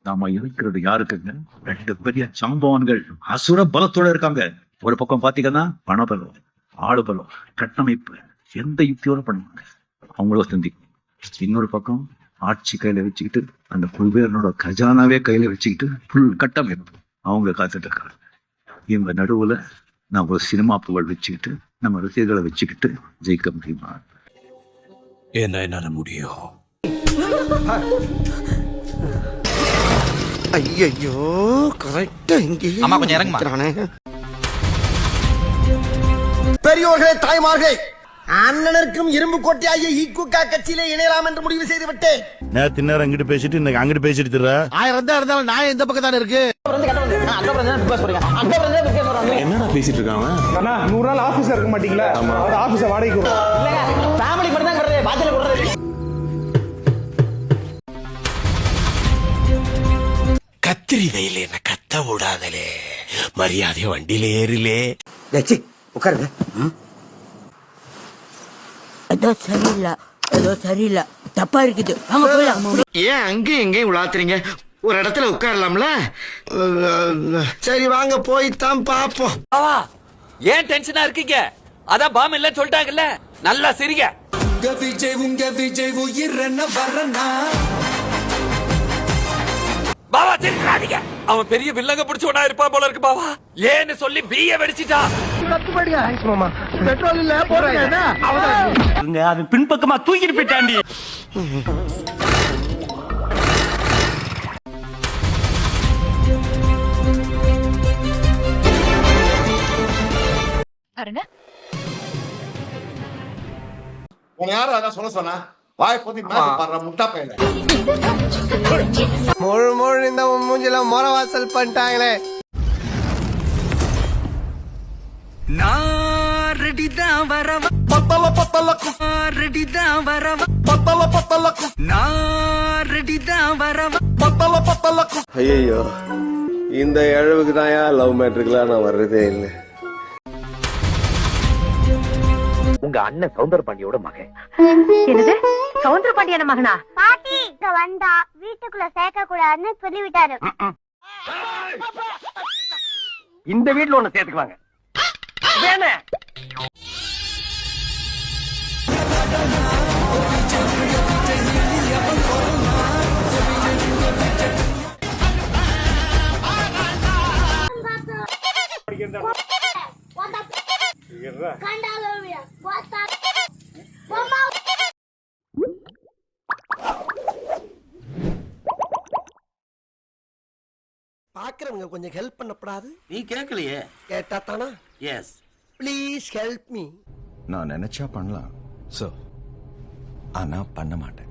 நாம இருக்கிறது யாருக்குங்க? 2 பெரிய சாம்பவான்கள் அசுர பலத்தோட இருக்காங்க. ஒரு பக்கம் பாத்தீங்கன்னா பணபலம், ஆளுபலம், கட்டமைப்பு, எந்த யுக்தியோட பண்ணுவாங்க அவங்கள சந்திக்கும். இன்னொரு பக்கம் ஆட்சி கையில வச்சுக்கிட்டு அந்த குபேரனோட கஜானாவே கையில வச்சுக்கிட்டு புல் கட்டமைப்பு அவங்க காத்துட்டு இருக்காங்க. இவங்க நடுவுல நான் ஒரு சினிமா புகழ் வச்சுக்கிட்டு நம்ம ரசிகர்களை வச்சுக்கிட்டு ஜெயிக்க முடியுமா? என்னால முடியும். ஐயோ கரெக்டா இங்கே கொஞ்சம் இறங்குமா. பெரியோர்களே, தாய்மார்களே, அண்ணனருக்கும் இரும்பு கோட்டையாகிய ஈக்குக்கா கட்சியிலே இணையலாம் என்று முடிவு செய்து விட்டேன். நேத்து நேரம் அங்கிட்டு பேசிட்டு இன்னைக்கு அங்கிட்டு பேசிட்டு திர 1000 தான் இருந்தாலும் நான் எந்த பக்கம் தானே இருக்கு. என்னடா பேசிட்டு இருக்காங்க? 100 நாள் ஆபீஸ்ல இருக்க மாட்டீங்களா? ஆபீஸ வாடகைக்கு ஃபேமிலி மட்டும் தான் கொடுறது, பாத்தில கொடுறது. கத்திரி வெயில என்ன கத்த விடாதலே, மரியாதை வண்டியில ஏறிலே. உட்காருங்க. ஏதோ சரியில்லை தப்பா இருக்குது. ஏன் அங்கேயும் எங்கேயும் உலாத்துறீங்க? ஒரு இடத்துல உட்காரலாம்ல. சரி வாங்க போய்தான் பாப்போம். ஏன் டென்ஷனா இருக்கீங்க? அதான் பாம் இல்ல சொல்லிட்டாங்கல்ல, நல்லா சிரிங்க. பாவா சிரிக்காதீங்க. அவன் பெரிய வில்லங்க பிடிச்சவனா இருப்பான் போல இருக்கு பாவா. ஏன்னு சொல்லி பீய வெடிச்சிட்டா. பெட்ரோல் இல்ல போறேன். அது பின்பக்கமா தூக்கிட்டு போயிட்டாண்டி. பாருங்க, யாரும் அதான் சொல்ல சொன்னா வாய் போத்தி பாடுற முட்டா பையல முழு இந்த மூஞ்சில மொரவாசல் பண்ணிட்டாங்களே. ஐயோ, இந்த இழவுக்கு தான் லவ் மேட்ருக்குலாம் நான் வர்றதே இல்லை. உங்க அண்ணன் சௌந்தர பாண்டியோட மகன். என்னது சௌந்தர பாண்டியான மகனா? பாட்டி இங்க வந்தா வீட்டுக்குள்ள சேர்க்க கூடாதுன்னு சொல்லிவிட்டாரு. இந்த வீட்டுல ஒண்ணு சேர்த்துக்குவாங்க. பாக்குறவங்க கொஞ்சம் ஹெல்ப் பண்ணப்படாது? நீ கேட்கலையே. கேட்டா தானா? Yes, please help me. நான் நினைச்சா பண்ணலாம், ஆனா பண்ண மாட்டேன்.